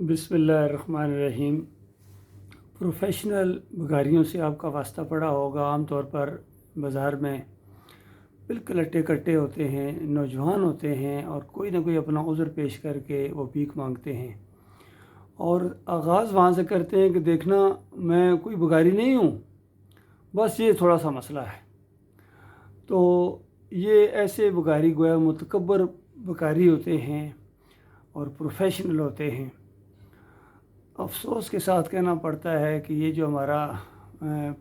بسم اللہ الرحمن الرحیم۔ پروفیشنل بگاریوں سے آپ کا واسطہ پڑا ہوگا۔ عام طور پر بازار میں بالکل اٹے کٹے ہوتے ہیں، نوجوان ہوتے ہیں اور کوئی نہ کوئی اپنا عذر پیش کر کے وہ بھیک مانگتے ہیں، اور آغاز وہاں سے کرتے ہیں کہ دیکھنا میں کوئی بگاری نہیں ہوں، بس یہ تھوڑا سا مسئلہ ہے۔ تو یہ ایسے بگاری گویا متکبر بگاری ہوتے ہیں اور پروفیشنل ہوتے ہیں۔ افسوس کے ساتھ کہنا پڑتا ہے کہ یہ جو ہمارا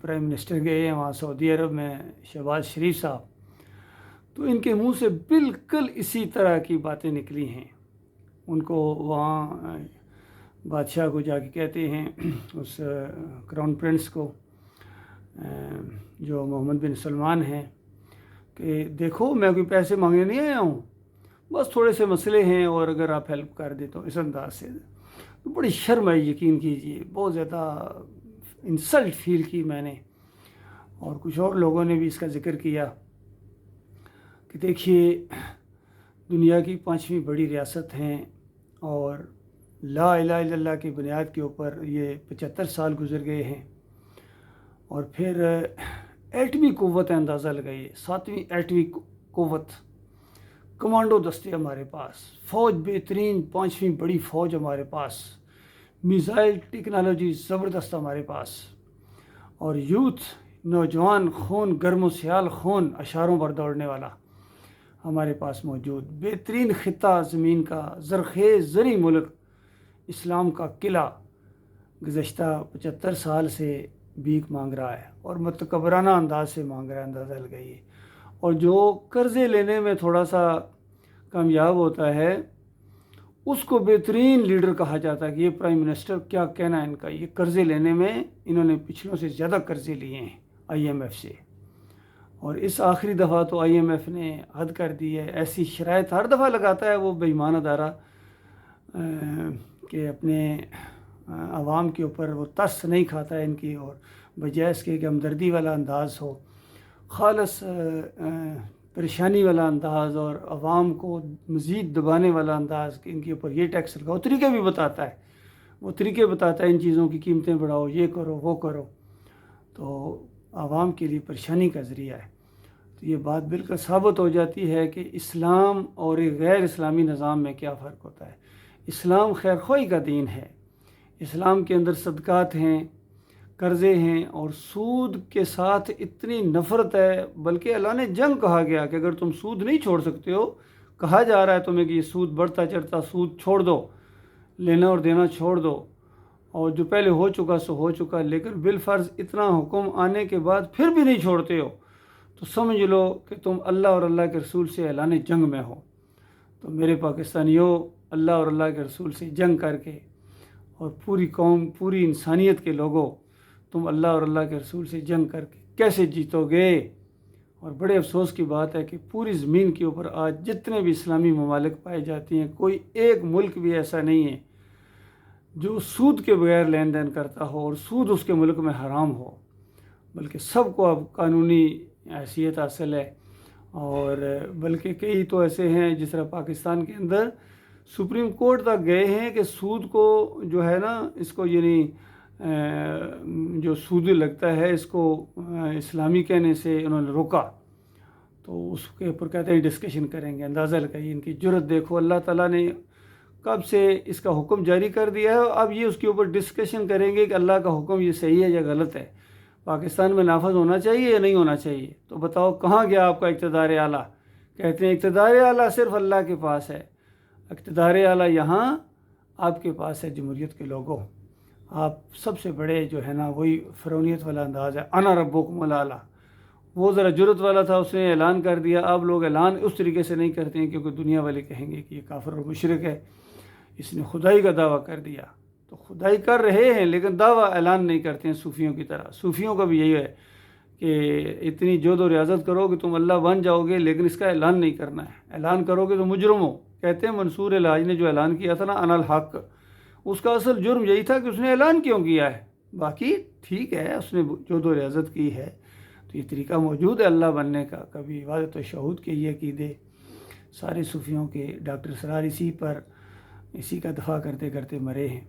پرائم منسٹر گئے ہیں وہاں سعودی عرب میں، شہباز شریف صاحب، تو ان کے منہ سے بالکل اسی طرح کی باتیں نکلی ہیں۔ ان کو وہاں بادشاہ کو جا کے کہتے ہیں، اس کراؤن پرنس کو جو محمد بن سلمان ہیں، کہ دیکھو میں کوئی پیسے مانگنے نہیں آیا ہوں، بس تھوڑے سے مسئلے ہیں اور اگر آپ ہیلپ کر دیں تو اس انداز سے۔ تو بڑی شرم آئی، یقین کیجئے، بہت زیادہ انسلٹ فیل کی میں نے، اور کچھ اور لوگوں نے بھی اس کا ذکر کیا کہ دیکھیے دنیا کی 5ویں بڑی ریاست ہیں اور لا الہ الا اللہ کی بنیاد کے اوپر یہ 75 سال گزر گئے ہیں، اور پھر ایٹمی قوت اندازہ لگائیے، 7ویں ایٹمی قوت، کمانڈو دستے ہمارے پاس، فوج بہترین 5ویں بڑی فوج ہمارے پاس، میزائل ٹیکنالوجی زبردست ہمارے پاس، اور یوتھ، نوجوان خون، گرم و سیال خون، اشاروں پر دوڑنے والا ہمارے پاس موجود، بہترین خطہ زمین کا، زرخیز زرعی ملک، اسلام کا قلعہ، گزشتہ 75 سال سے بھیک مانگ رہا ہے اور متکبرانہ انداز سے مانگ رہا ہے، اندازہ لگائیے۔ اور جو قرضے لینے میں تھوڑا سا کامیاب ہوتا ہے اس کو بہترین لیڈر کہا جاتا ہے کہ یہ پرائم منسٹر، کیا کہنا ہے ان کا، یہ قرضے لینے میں انہوں نے پچھلوں سے زیادہ قرضے لیے ہیں آئی ایم ایف سے، اور اس آخری دفعہ تو آئی ایم ایف نے حد کر دی ہے، ایسی شرائط ہر دفعہ لگاتا ہے وہ بے ایمان ادارہ کہ اپنے عوام کے اوپر وہ ترس نہیں کھاتا ہے ان کی، اور بجائے اس کے کہ ہمدردی والا انداز ہو، خالص پریشانی والا انداز اور عوام کو مزید دبانے والا انداز کہ ان کے اوپر یہ ٹیکس لگاؤ، طریقے بھی بتاتا ہے، وہ طریقے بتاتا ہے ان چیزوں کی قیمتیں بڑھاؤ، یہ کرو وہ کرو، تو عوام کے لیے پریشانی کا ذریعہ ہے۔ تو یہ بات بالکل ثابت ہو جاتی ہے کہ اسلام اور ایک غیر اسلامی نظام میں کیا فرق ہوتا ہے۔ اسلام خیر خواہی کا دین ہے، اسلام کے اندر صدقات ہیں، قرضے ہیں، اور سود کے ساتھ اتنی نفرت ہے، بلکہ اعلان جنگ کہا گیا کہ اگر تم سود نہیں چھوڑ سکتے ہو، کہا جا رہا ہے تمہیں کہ یہ سود بڑھتا چڑھتا سود چھوڑ دو، لینا اور دینا چھوڑ دو، اور جو پہلے ہو چکا سو ہو چکا، لیکن بالفرض اتنا حکم آنے کے بعد پھر بھی نہیں چھوڑتے ہو تو سمجھ لو کہ تم اللہ اور اللہ کے رسول سے اعلان جنگ میں ہو۔ تو میرے پاکستانیوں، اللہ اور اللہ کے رسول سے جنگ کر کے، اور پوری قوم، پوری انسانیت کے لوگوں، تم اللہ اور اللہ کے رسول سے جنگ کر کے کیسے جیتو گے؟ اور بڑے افسوس کی بات ہے کہ پوری زمین کے اوپر آج جتنے بھی اسلامی ممالک پائے جاتی ہیں، کوئی ایک ملک بھی ایسا نہیں ہے جو سود کے بغیر لین دین کرتا ہو اور سود اس کے ملک میں حرام ہو، بلکہ سب کو اب قانونی حیثیت حاصل ہے، اور بلکہ کئی تو ایسے ہیں جس طرح پاکستان کے اندر سپریم کورٹ تک گئے ہیں کہ سود کو جو ہے نا، اس کو یعنی جو سود لگتا ہے اس کو اسلامی کہنے سے انہوں نے روکا، تو اس کے اوپر کہتے ہیں ڈسکشن کریں گے۔ اندازہ لگائیے ان کی جرت دیکھو، اللہ تعالیٰ نے کب سے اس کا حکم جاری کر دیا ہے، اب یہ اس کے اوپر ڈسکشن کریں گے کہ اللہ کا حکم یہ صحیح ہے یا غلط ہے، پاکستان میں نافذ ہونا چاہیے یا نہیں ہونا چاہیے۔ تو بتاؤ کہاں گیا آپ کا اقتدار اعلیٰ؟ کہتے ہیں اقتدار اعلیٰ صرف اللہ کے پاس ہے، اقتدار اعلیٰ یہاں آپ کے پاس ہے جمہوریت کے لوگوں، آپ سب سے بڑے جو ہے نا وہی فرعونیت والا انداز ہے، انا ربکم الاعلیٰ، وہ ذرا جرت والا تھا، اس نے اعلان کر دیا، اب لوگ اعلان اس طریقے سے نہیں کرتے ہیں کیونکہ دنیا والے کہیں گے کہ یہ کافر اور مشرک ہے، اس نے خدائی کا دعویٰ کر دیا۔ تو خدائی کر رہے ہیں لیکن دعویٰ اعلان نہیں کرتے ہیں صوفیوں کی طرح۔ صوفیوں کا بھی یہی ہے کہ اتنی جود و ریاضت کرو کہ تم اللہ بن جاؤ گے، لیکن اس کا اعلان نہیں کرنا ہے، اعلان کرو گے تو مجرم ہو۔ کہتے ہیں منصور الحاج نے جو اعلان کیا تھا نا انا الحق، اس کا اصل جرم یہی تھا کہ اس نے اعلان کیوں کیا ہے، باقی ٹھیک ہے اس نے جود و ریاضت کی ہے، تو یہ طریقہ موجود ہے اللہ بننے کا، کبھی عبادت و شہود کے یہ عقیدے سارے صوفیوں کے، ڈاکٹر اسرار اسی پر اسی کا دفاع کرتے کرتے مرے ہیں۔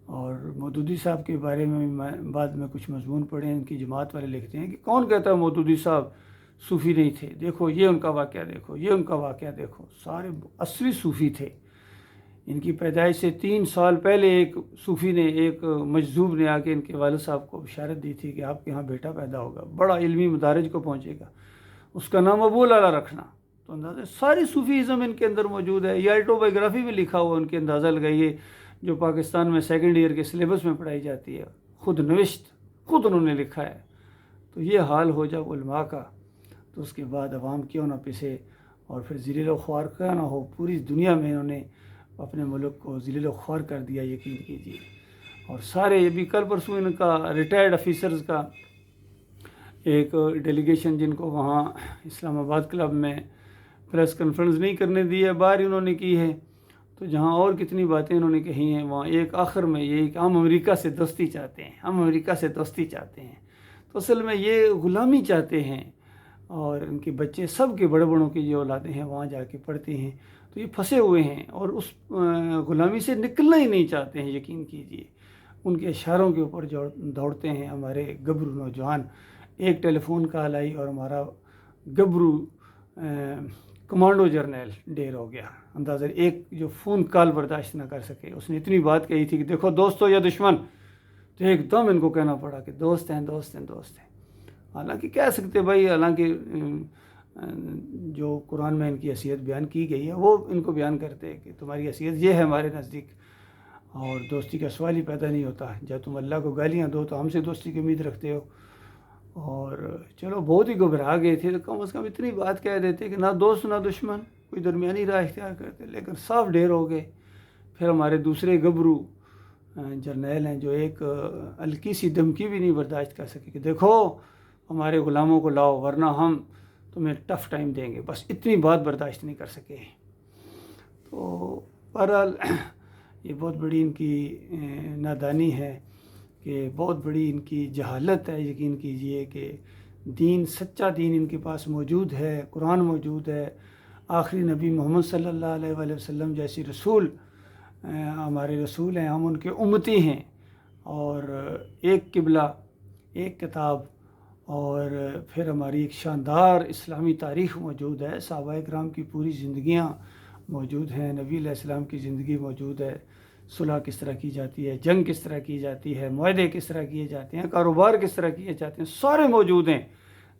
اور مودودی صاحب کے بارے میں بعد میں کچھ مضمون پڑھے ہیں، ان کی جماعت والے لکھتے ہیں کہ کون کہتا ہے مودودی صاحب صوفی نہیں تھے، دیکھو یہ ان کا واقعہ، دیکھو یہ ان کا واقعہ، دیکھو سارے اصلی صوفی تھے۔ ان کی پیدائش سے 3 سال پہلے ایک صوفی نے، ایک مجذوب نے آ کے ان کے والد صاحب کو بشارت دی تھی کہ آپ کے یہاں بیٹا پیدا ہوگا، بڑا علمی مدارج کو پہنچے گا، اس کا نام ابو العلا رکھنا۔ تو اندازہ ساری صوفیزم ان کے اندر موجود ہے، یہ آٹوبایوگرافی میں لکھا ہوا، ان کے اندازہ لگائیے جو پاکستان میں 2nd ایئر کے سلیبس میں پڑھائی جاتی ہے، خود نوشت، خود انہوں نے لکھا ہے۔ تو یہ حال ہو جب علماء کا، تو اس کے بعد عوام کیوں نہ پسے اور پھر ذلیل و خوار کیوں نہ ہو۔ پوری دنیا میں انہوں نے اپنے ملک کو ذلیل و خوار کر دیا، یقین کیجیے۔ اور سارے یہ بھی کل پرسوں ان کا ریٹائرڈ آفیسرز کا ایک ڈیلیگیشن، جن کو وہاں اسلام آباد کلب میں پریس کانفرنس نہیں کرنے دی ہے، باہر انہوں نے کی ہے، تو جہاں اور کتنی باتیں انہوں نے کہی ہیں، وہاں ایک آخر میں یہ کہ ہم امریکہ سے دوستی چاہتے ہیں، ہم امریکہ سے دوستی چاہتے ہیں۔ تو اصل میں یہ غلامی چاہتے ہیں، اور ان کے بچے سب کے بڑے بڑوں کی جو اولادیں ہیں وہاں جا کے پڑھتے ہیں، تو یہ پھنسے ہوئے ہیں اور اس غلامی سے نکلنا ہی نہیں چاہتے ہیں، یقین کیجیے۔ ان کے اشاروں کے اوپر دوڑتے ہیں ہمارے گبرو نوجوان۔ ایک ٹیلی فون کال آئی اور ہمارا گبرو کمانڈو جرنیل ڈیر ہو گیا۔ اندازہ ایک جو فون کال برداشت نہ کر سکے، اس نے اتنی بات کہی تھی کہ دیکھو دوستو یا دشمن، تو ایک دم ان کو کہنا پڑا کہ دوست ہیں، دوست ہیں، دوست ہیں۔ حالانکہ کہہ سکتے بھائی، حالانکہ جو قرآن میں ان کی حیثیت بیان کی گئی ہے وہ ان کو بیان کرتے ہیں کہ تمہاری حیثیت یہ ہے ہمارے نزدیک، اور دوستی کا سوال ہی پیدا نہیں ہوتا۔ جب تم اللہ کو گالیاں دو تو ہم سے دوستی کی امید رکھتے ہو۔ اور چلو بہت ہی گھبرا گئے تھے، تو کم از کم اتنی بات کہہ دیتے کہ نہ دوست نہ دشمن، کوئی درمیانی راہ اختیار کرتے، لیکن صاف ڈھیر ہو گئے۔ پھر ہمارے دوسرے گبرو جرنیل ہیں جو ایک ہلکی سی دھمکی بھی نہیں برداشت کر سکے کہ دیکھو ہمارے غلاموں کو لاؤ ورنہ ہم تمہیں ٹف ٹائم دیں گے، بس اتنی بات برداشت نہیں کر سکے۔ تو بہرحال یہ بہت بڑی ان کی نادانی ہے، کہ بہت بڑی ان کی جہالت ہے۔ یقین کیجئے کہ دین، سچا دین ان کے پاس موجود ہے، قرآن موجود ہے، آخری نبی محمد صلی اللہ علیہ وآلہ وسلم جیسی رسول ہمارے رسول ہیں، ہم ان کے امتی ہیں، اور ایک قبلہ، ایک کتاب، اور پھر ہماری ایک شاندار اسلامی تاریخ موجود ہے، صحابہ کرام کی پوری زندگیاں موجود ہیں، نبی علیہ السلام کی زندگی موجود ہے، صلح کس طرح کی جاتی ہے، جنگ کس طرح کی جاتی ہے، معاہدے کس طرح کیے جاتے ہیں، کاروبار کس طرح کیے جاتے ہیں، سارے موجود ہیں۔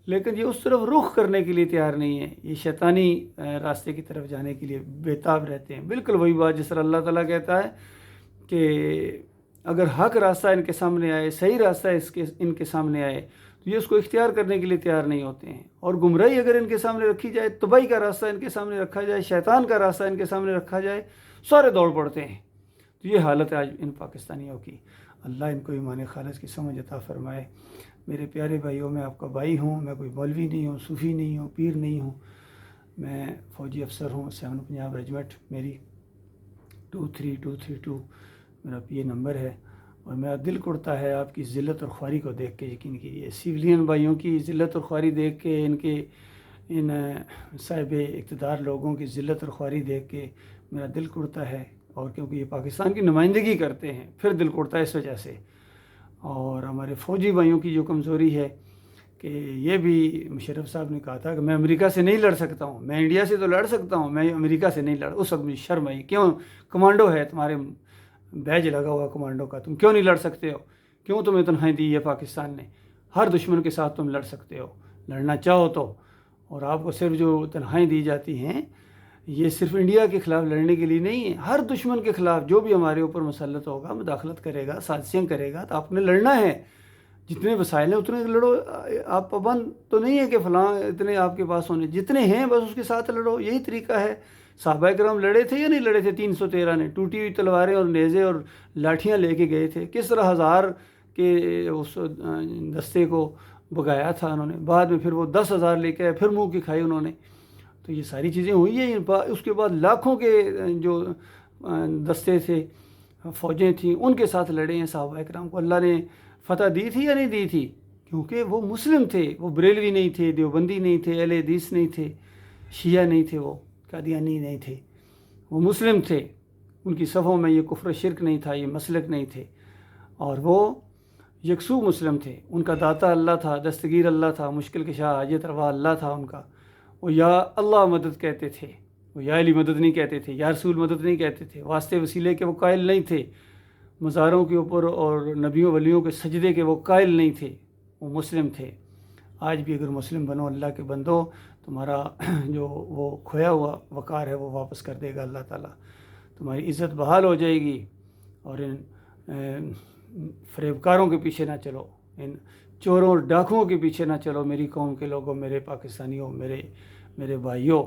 لیکن یہ اس طرف رخ کرنے کے لیے تیار نہیں ہے، یہ شیطانی راستے کی طرف جانے کے لیے بےتاب رہتے ہیں۔ بالکل وہی بات جس طرح اللہ تعالیٰ کہتا ہے کہ اگر حق راستہ ان کے سامنے آئے، صحیح راستہ ان کے سامنے آئے، تو یہ اس کو اختیار کرنے کے لیے تیار نہیں ہوتے ہیں۔ اور گمراہی اگر ان کے سامنے رکھی جائے، تباہی کا راستہ ان کے سامنے رکھا جائے، شیطان کا راستہ ان کے سامنے رکھا جائے، سارے دوڑ پڑتے ہیں۔ تو یہ حالت ہے آج ان پاکستانیوں کی۔ اللہ ان کو ایمان خالص کی سمجھ عطا فرمائے۔ میرے پیارے بھائیوں، میں آپ کا بھائی ہوں، میں کوئی مولوی نہیں ہوں، صوفی نہیں ہوں، پیر نہیں ہوں، میں فوجی افسر ہوں، 7 پنجاب ریجمنٹ، میری 23232 میرا PA نمبر ہے، اور میرا دل کرتا ہے آپ کی ذلت اور خواری کو دیکھ کے، یقین کیجیے سویلین بھائیوں کی ذلت اور خواری دیکھ کے، ان صاحب اقتدار لوگوں کی ذلت اور خواری دیکھ کے میرا دل کرتا ہے، اور کیونکہ یہ پاکستان کی نمائندگی کرتے ہیں پھر دل کرتا ہے اس وجہ سے۔ اور ہمارے فوجی بھائیوں کی جو کمزوری ہے کہ یہ بھی مشرف صاحب نے کہا تھا کہ میں امریکہ سے نہیں لڑ سکتا ہوں، میں انڈیا سے تو لڑ سکتا ہوں، میں امریکہ سے نہیں لڑ۔ اس وقت مجھے شرم آئی، کیوں کمانڈو ہے تمہارے بیج لگا ہوا کمانڈو کا، تم کیوں نہیں لڑ سکتے ہو؟ کیوں تمہیں تنہائی دی ہے پاکستان نے؟ ہر دشمن کے ساتھ تم لڑ سکتے ہو لڑنا چاہو تو، اور آپ کو صرف جو تنہائی دی جاتی ہیں یہ صرف انڈیا کے خلاف لڑنے کے لیے نہیں ہے، ہر دشمن کے خلاف جو بھی ہمارے اوپر مسلط ہوگا، مداخلت کرے گا، سازشیں کرے گا، تو آپ نے لڑنا ہے۔ جتنے وسائل ہیں اتنے لڑو، آپ پابند تو نہیں ہے کہ فلاں اتنے آپ کے پاس ہونے، جتنے ہیں بس اس کے ساتھ لڑو، یہی طریقہ ہے۔ صحابہ کرام لڑے تھے یا نہیں لڑے تھے؟ 313 نے ٹوٹی ہوئی تلواریں اور نیزے اور لاٹھیاں لے کے گئے تھے، کس طرح 1000 کے اس دستے کو بگایا تھا انہوں نے، بعد میں پھر وہ 10,000 لے کے آئے، پھر منہ کی کھائی انہوں نے۔ تو یہ ساری چیزیں ہوئی ہیں۔ اس کے بعد لاکھوں کے جو دستے تھے، فوجیں تھیں، ان کے ساتھ لڑے ہیں صحابہ کرام کو۔ اللہ نے فتح دی تھی یا نہیں دی تھی؟ کیونکہ وہ مسلم تھے، وہ بریلوی نہیں تھے، دیوبندی نہیں تھے، اہل حدیث نہیں تھے، شیعہ نہیں تھے، وہ قادیانی نہیں تھے، وہ مسلم تھے، ان کی صفوں میں یہ کفر و شرک نہیں تھا، یہ مسلک نہیں تھے، اور وہ یکسو مسلم تھے۔ ان کا داتا اللہ تھا، دستگیر اللہ تھا، مشکل کشا حاجت روا اللہ تھا ان کا۔ وہ یا اللہ مدد کہتے تھے، وہ یا علی مدد نہیں کہتے تھے، یا رسول مدد نہیں کہتے تھے، واسطے وسیلے کے وہ قائل نہیں تھے، مزاروں کے اوپر اور نبیوں ولیوں کے سجدے کے وہ قائل نہیں تھے، وہ مسلم تھے۔ آج بھی اگر مسلم بنو اللہ کے بندو، تمہارا جو وہ کھویا ہوا وقار ہے وہ واپس کر دے گا اللہ تعالیٰ، تمہاری عزت بحال ہو جائے گی، اور ان فریبکاروں کے پیچھے نہ چلو، ان چوروں اور ڈاکوؤں کے پیچھے نہ چلو۔ میری قوم کے لوگوں، میرے پاکستانیوں، میرے بھائیوں،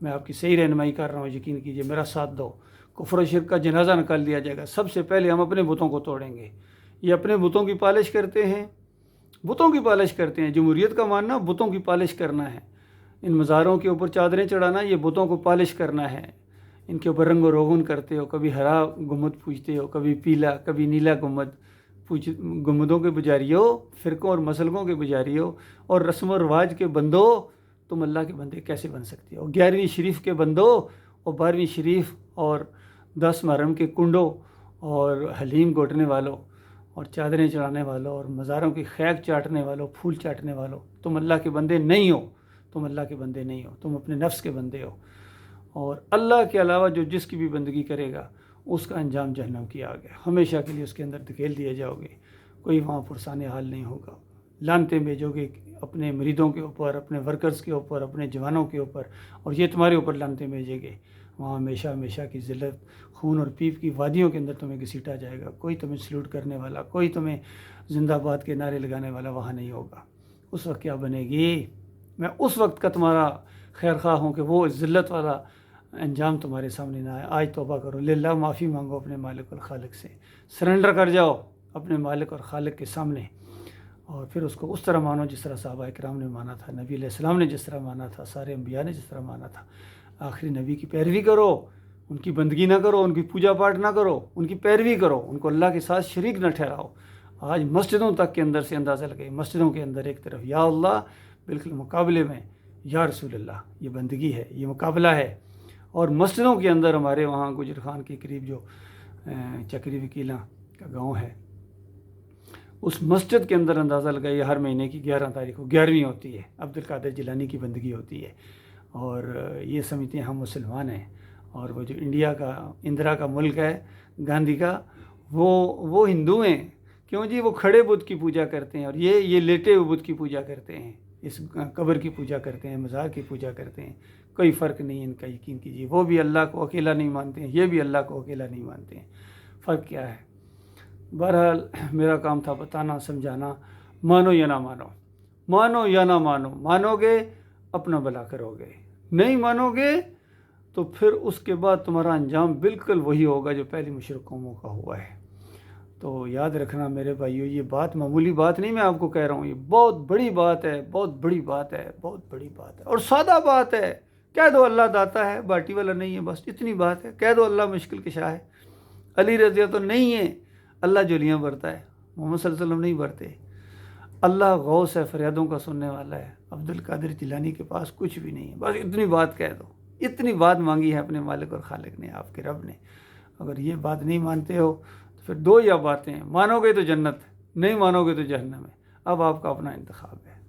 میں آپ کی صحیح رہنمائی کر رہا ہوں، یقین کیجئے، میرا ساتھ دو۔ کفر و شرک کا جنازہ نکال دیا جائے گا۔ سب سے پہلے ہم اپنے بتوں کو توڑیں گے۔ یہ اپنے بتوں کی پالش کرتے ہیں، بتوں کی پالش کرتے ہیں۔ جمہوریت کا ماننا بتوں کی پالش کرنا ہے، ان مزاروں کے اوپر چادریں چڑھانا یہ بتوں کو پالش کرنا ہے، ان کے اوپر رنگ و روغن کرتے ہو، کبھی ہرا گنبد پوجتے ہو، کبھی پیلا، کبھی نیلا گنبد گنبدوں کے پجاری ہو، فرقوں اور مسلکوں کے پجاری ہو، اور رسم و رواج کے بندو، تم اللہ کے بندے کیسے بن سکتے ہو؟ 11ویں شریف کے بندو، اور 12ویں شریف اور 10 محرم کے کنڈوں اور حلیم گھوٹنے والوں اور چادریں چڑھانے والوں اور مزاروں کی خیک چاٹنے والوں، پھول چاٹنے والوں، تم اللہ کے بندے نہیں ہو، تم اللہ کے بندے نہیں ہو، تم اپنے نفس کے بندے ہو، اور اللہ کے علاوہ جو جس کی بھی بندگی کرے گا اس کا انجام جہنم کی آگ ہے، ہمیشہ کے لیے اس کے اندر دھکیل دیے جاؤ گے، کوئی وہاں پرسان حال نہیں ہوگا، لانتیں بھیجو گے اپنے مریدوں کے اوپر، اپنے ورکرز کے اوپر، اپنے جوانوں کے اوپر، اور یہ تمہارے اوپر لانتیں بھیجیں گے، وہاں ہمیشہ ہمیشہ کی ذلت، خون اور پیپ کی وادیوں کے اندر تمہیں گھسیٹا جائے گا، کوئی تمہیں سلوٹ کرنے والا، کوئی تمہیں زندہ باد کے نعرے لگانے والا وہاں نہیں ہوگا۔ اس وقت کیا بنے گی؟ میں اس وقت کا تمہارا خیر خواہ ہوں کہ وہ ذلت والا انجام تمہارے سامنے نہ آئے۔ آج توبہ کرو، للہ معافی مانگو اپنے مالک اور خالق سے، سرنڈر کر جاؤ اپنے مالک اور خالق کے سامنے، اور پھر اس کو اس طرح مانو جس طرح صحابہ کرام نے مانا تھا، نبی علیہ السلام نے جس طرح مانا تھا، سارے انبیاء نے جس طرح مانا تھا۔ آخری نبی کی پیروی کرو، ان کی بندگی نہ کرو، ان کی پوجا پاٹ نہ کرو، ان کی پیروی کرو، ان کو اللہ کے ساتھ شریک نہ ٹھہراؤ۔ آج مسجدوں تک کے اندر سے اندازہ لگے، مسجدوں کے اندر ایک طرف یا اللہ، بالکل مقابلے میں یا رسول اللہ، یہ بندگی ہے، یہ مقابلہ ہے۔ اور مسجدوں کے اندر ہمارے وہاں گجر خان کے قریب جو چکری وکیلاں کا گاؤں ہے، اس مسجد کے اندر اندازہ لگائیے ہر مہینے کی 11 تاریخ کو 11ویں ہوتی ہے، عبد القادر جیلانی کی بندگی ہوتی ہے، اور یہ سمجھتے ہیں ہم مسلمان ہیں، اور وہ جو انڈیا کا اندرا کا ملک ہے گاندھی کا، وہ ہندو ہیں، کیوں جی؟ وہ کھڑے بت کی پوجا کرتے ہیں، اور یہ لیٹے ہوئے بت کی پوجا کرتے ہیں، اس قبر کی پوجا کرتے ہیں، مزار کی پوجا کرتے ہیں۔ کوئی فرق نہیں ان کا، یقین کیجیے، وہ بھی اللہ کو اکیلا نہیں مانتے ہیں، یہ بھی اللہ کو اکیلا نہیں مانتے ہیں۔ فرق کیا ہے؟ بہرحال میرا کام تھا بتانا، سمجھانا، مانو یا نہ مانو، مانو یا نہ مانو، مانو گے اپنا بھلا کرو گے، نہیں مانو گے تو پھر اس کے بعد تمہارا انجام بالکل وہی ہوگا جو پہلی مشرک قوموں کا ہوا ہے۔ تو یاد رکھنا میرے بھائیو، یہ بات معمولی بات نہیں، میں آپ کو کہہ رہا ہوں، یہ بہت بڑی بات ہے، بہت بڑی بات ہے، بہت بڑی بات ہے، اور سادہ بات ہے۔ کہہ دو اللہ داتا ہے، باٹی والا نہیں ہے، بس اتنی بات ہے۔ کہہ دو اللہ مشکل کشا ہے، علی رضی اللہ تو نہیں ہے، اللہ جولیاں برتا ہے، محمد صلی اللہ علیہ وسلم نہیں برتے۔ اللہ غوث ہے، فریادوں کا سننے والا ہے، عبد القادر جیلانی کے پاس کچھ بھی نہیں ہے، بس اتنی بات کہہ دو۔ اتنی بات مانگی ہے اپنے مالک اور خالق نے، آپ کے رب نے۔ اگر یہ بات نہیں مانتے ہو تو پھر دو یا باتیں ہیں، مانو گے تو جنت، نہیں مانو گے تو جہنم ہے۔ اب آپ کا اپنا انتخاب ہے۔